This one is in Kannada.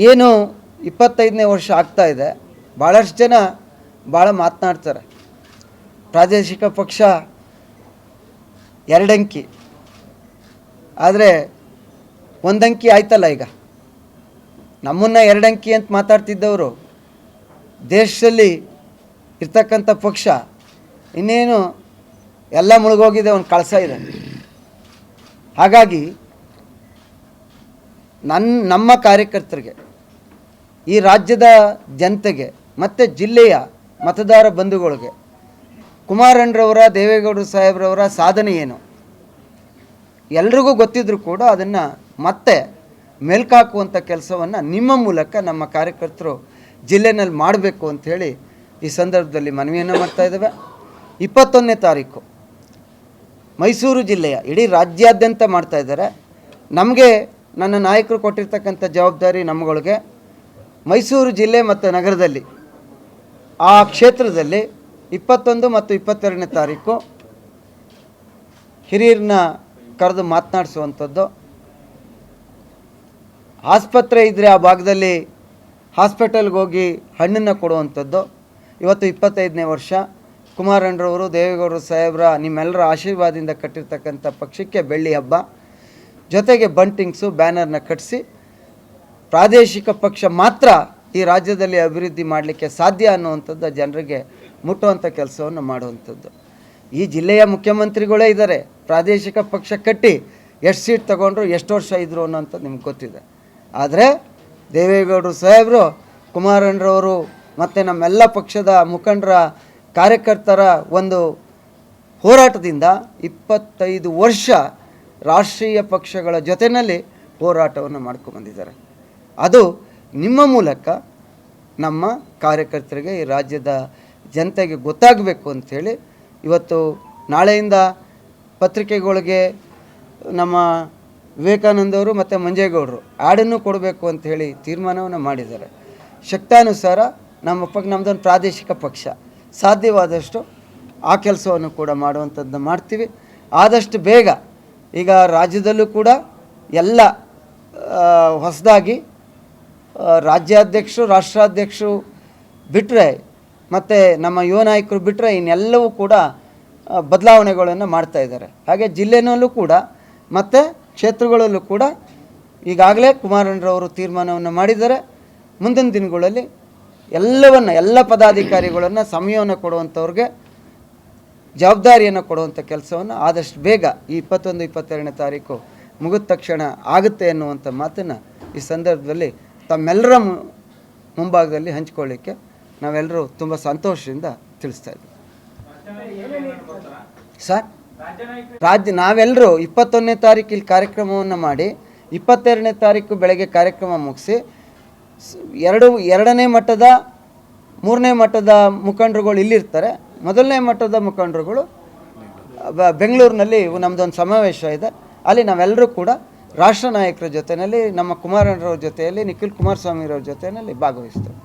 ಏನು 25ನೇ ವರ್ಷ ಆಗ್ತಾಯಿದೆ, ಭಾಳಷ್ಟು ಜನ ಭಾಳ ಮಾತನಾಡ್ತಾರೆ. ಪ್ರಾದೇಶಿಕ ಪಕ್ಷ ಎರಡಂಕಿ, ಆದರೆ ಒಂದಂಕಿ ಆಯ್ತಲ್ಲ. ಈಗ ನಮ್ಮನ್ನು ಎರಡಂಕಿ ಅಂತ ಮಾತಾಡ್ತಿದ್ದವರು ದೇಶದಲ್ಲಿ ಇರ್ತಕ್ಕಂಥ ಪಕ್ಷ ಇನ್ನೇನು ಎಲ್ಲ ಮುಳುಗೋಗಿದೆ, ಒಂದು ಕಳಸ ಇದೆ. ಹಾಗಾಗಿ ನಮ್ಮ ಕಾರ್ಯಕರ್ತರಿಗೆ, ಈ ರಾಜ್ಯದ ಜನತೆಗೆ ಮತ್ತು ಜಿಲ್ಲೆಯ ಮತದಾರ ಬಂಧುಗಳಿಗೆ ಕುಮಾರಣ್ಣರವರ, ದೇವೇಗೌಡರು ಸಾಹೇಬ್ರವರ ಸಾಧನೆ ಏನು ಎಲ್ರಿಗೂ ಗೊತ್ತಿದ್ರೂ ಕೂಡ ಅದನ್ನು ಮತ್ತೆ ಮೆಲ್ಕಾಕುವಂಥ ಕೆಲಸವನ್ನು ನಿಮ್ಮ ಮೂಲಕ ನಮ್ಮ ಕಾರ್ಯಕರ್ತರು ಜಿಲ್ಲೆಯಲ್ಲಿ ಮಾಡಬೇಕು ಅಂಥೇಳಿ ಈ ಸಂದರ್ಭದಲ್ಲಿ ಮನವಿಯನ್ನು ಮಾಡ್ತಾಯಿದ್ದೇವೆ. 21ನೇ ತಾರೀಕು ಮೈಸೂರು ಜಿಲ್ಲೆಯ ಇಡೀ ರಾಜ್ಯಾದ್ಯಂತ ಮಾಡ್ತಾಯಿದ್ದಾರೆ. ನಮಗೆ ನನ್ನ ನಾಯಕರು ಕೊಟ್ಟಿರ್ತಕ್ಕಂಥ ಜವಾಬ್ದಾರಿ ನಮ್ಮಗಳಿಗೆ ಮೈಸೂರು ಜಿಲ್ಲೆ ಮತ್ತು ನಗರದಲ್ಲಿ ಆ ಕ್ಷೇತ್ರದಲ್ಲಿ 21 ಮತ್ತು 22ನೇ ತಾರೀಕು ಹಿರಿಯರನ್ನ ಕರೆದು ಮಾತನಾಡಿಸುವಂಥದ್ದು. ಆಸ್ಪತ್ರೆ ಇದ್ದರೆ ಆ ಭಾಗದಲ್ಲಿ ಹಾಸ್ಪಿಟಲ್ಗೆ ಹೋಗಿ ಹಣ್ಣನ್ನು ಕೊಡುವಂಥದ್ದು. ಇವತ್ತು 25ನೇ ವರ್ಷ ಕುಮಾರಣ್ಣರವರು, ದೇವೇಗೌಡರು ಸಾಹೇಬ್ರ ನಿಮ್ಮೆಲ್ಲರ ಆಶೀರ್ವಾದದಿಂದ ಕಟ್ಟಿರ್ತಕ್ಕಂಥ ಪಕ್ಷಕ್ಕೆ ಬೆಳ್ಳಿ ಹಬ್ಬ. ಜೊತೆಗೆ ಬಂಟಿಂಗ್ಸು ಬ್ಯಾನರ್ನ ಕಟ್ಟಿಸಿ ಪ್ರಾದೇಶಿಕ ಪಕ್ಷ ಮಾತ್ರ ಈ ರಾಜ್ಯದಲ್ಲಿ ಅಭಿವೃದ್ಧಿ ಮಾಡಲಿಕ್ಕೆ ಸಾಧ್ಯ ಅನ್ನುವಂಥದ್ದು ಜನರಿಗೆ ಮುಟ್ಟುವಂಥ ಕೆಲಸವನ್ನು ಮಾಡುವಂಥದ್ದು. ಈ ಜಿಲ್ಲೆಯ ಮುಖ್ಯಮಂತ್ರಿಗಳೇ ಇದ್ದಾರೆ, ಪ್ರಾದೇಶಿಕ ಪಕ್ಷ ಕಟ್ಟಿ ಎಷ್ಟು ಸೀಟ್ ತಗೊಂಡ್ರು, ಎಷ್ಟು ವರ್ಷ ಇದ್ದರು ಅನ್ನೋಂಥದ್ದು ನಿಮ್ಗೆ ಗೊತ್ತಿದೆ. ಆದರೆ ದೇವೇಗೌಡರು ಸಾಹೇಬರು, ಕುಮಾರಣ್ಣರವರು ಮತ್ತು ನಮ್ಮೆಲ್ಲ ಪಕ್ಷದ ಮುಖಂಡರ ಕಾರ್ಯಕರ್ತರ ಒಂದು ಹೋರಾಟದಿಂದ 25 ವರ್ಷ ರಾಷ್ಟ್ರೀಯ ಪಕ್ಷಗಳ ಜೊತೆಯಲ್ಲಿ ಹೋರಾಟವನ್ನು ಮಾಡ್ಕೊಂಡ್ಬಂದಿದ್ದಾರೆ. ಅದು ನಿಮ್ಮ ಮೂಲಕ ನಮ್ಮ ಕಾರ್ಯಕರ್ತರಿಗೆ, ಈ ರಾಜ್ಯದ ಜನತೆಗೆ ಗೊತ್ತಾಗಬೇಕು ಅಂಥೇಳಿ ಇವತ್ತು ನಾಳೆಯಿಂದ ಪತ್ರಿಕೆಗಳಿಗೆ ನಮ್ಮ ವಿವೇಕಾನಂದವರು ಮತ್ತು ಮಂಜೇಗೌಡರು ಆ್ಯಡನ್ನು ಕೊಡಬೇಕು ಅಂಥೇಳಿ ತೀರ್ಮಾನವನ್ನು ಮಾಡಿದ್ದಾರೆ. ಶಕ್ತಾನುಸಾರ ನಮ್ಮದೊಂದು ಪ್ರಾದೇಶಿಕ ಪಕ್ಷ ಸಾಧ್ಯವಾದಷ್ಟು ಆ ಕೆಲಸವನ್ನು ಕೂಡ ಮಾಡುವಂಥದ್ದು ಮಾಡ್ತೀವಿ. ಆದಷ್ಟು ಬೇಗ ಈಗ ರಾಜ್ಯದಲ್ಲೂ ಕೂಡ ಎಲ್ಲ ಹೊಸದಾಗಿ ರಾಜ್ಯಾಧ್ಯಕ್ಷರು, ರಾಷ್ಟ್ರಾಧ್ಯಕ್ಷರು ಬಿಟ್ಟರೆ ಮತ್ತು ನಮ್ಮ ಯುವ ನಾಯಕರು ಬಿಟ್ಟರೆ ಇನ್ನೆಲ್ಲವೂ ಕೂಡ ಬದಲಾವಣೆಗಳನ್ನು ಮಾಡ್ತಾಯಿದ್ದಾರೆ. ಹಾಗೆ ಜಿಲ್ಲೆನಲ್ಲೂ ಕೂಡ ಮತ್ತು ಕ್ಷೇತ್ರಗಳಲ್ಲೂ ಕೂಡ ಈಗಾಗಲೇ ಕುಮಾರಣ್ಣರವರು ತೀರ್ಮಾನವನ್ನು ಮಾಡಿದ್ದಾರೆ. ಮುಂದಿನ ದಿನಗಳಲ್ಲಿ ಎಲ್ಲ ಪದಾಧಿಕಾರಿಗಳನ್ನು ಸಮಯವನ್ನು ಕೊಡುವಂಥವ್ರಿಗೆ ಜವಾಬ್ದಾರಿಯನ್ನು ಕೊಡುವಂಥ ಕೆಲಸವನ್ನು ಆದಷ್ಟು ಬೇಗ ಈ 21, 22ನೇ ತಾರೀಕು ಮುಗಿದ ತಕ್ಷಣ ಆಗುತ್ತೆ ಅನ್ನುವಂಥ ಮಾತನ್ನು ಈ ಸಂದರ್ಭದಲ್ಲಿ ತಮ್ಮೆಲ್ಲರ ಮುಂಭಾಗದಲ್ಲಿ ಹಂಚಿಕೊಳ್ಳಿಕ್ಕೆ ನಾವೆಲ್ಲರೂ ತುಂಬ ಸಂತೋಷದಿಂದ ತಿಳಿಸ್ತಾ ಇದ್ದೀವಿ. ಸರ್, ನಾವೆಲ್ಲರೂ 21ನೇ ತಾರೀಕು ಇಲ್ಲಿ ಕಾರ್ಯಕ್ರಮವನ್ನು ಮಾಡಿ 22ನೇ ತಾರೀಕು ಬೆಳಗ್ಗೆ ಕಾರ್ಯಕ್ರಮ ಮುಗಿಸಿ 2ನೇ ಮಟ್ಟದ 3ನೇ ಮಟ್ಟದ ಮುಖಂಡರುಗಳು ಇಲ್ಲಿರ್ತಾರೆ. 1ನೇ ಮಟ್ಟದ ಮುಖಂಡರುಗಳು ಬೆಂಗಳೂರಿನಲ್ಲಿ ನಮ್ಮದೊಂದು ಸಮಾವೇಶ ಇದೆ. ಅಲ್ಲಿ ನಾವೆಲ್ಲರೂ ಕೂಡ ರಾಷ್ಟ್ರ ನಾಯಕರ ಜೊತೆಯಲ್ಲಿ, ನಮ್ಮ ಕುಮಾರಣ್ಣರವ್ರ ಜೊತೆಯಲ್ಲಿ, ನಿಖಿಲ್ ಕುಮಾರಸ್ವಾಮಿರವ್ರ ಜೊತೆಯಲ್ಲಿ ಭಾಗವಹಿಸ್ತೇವೆ.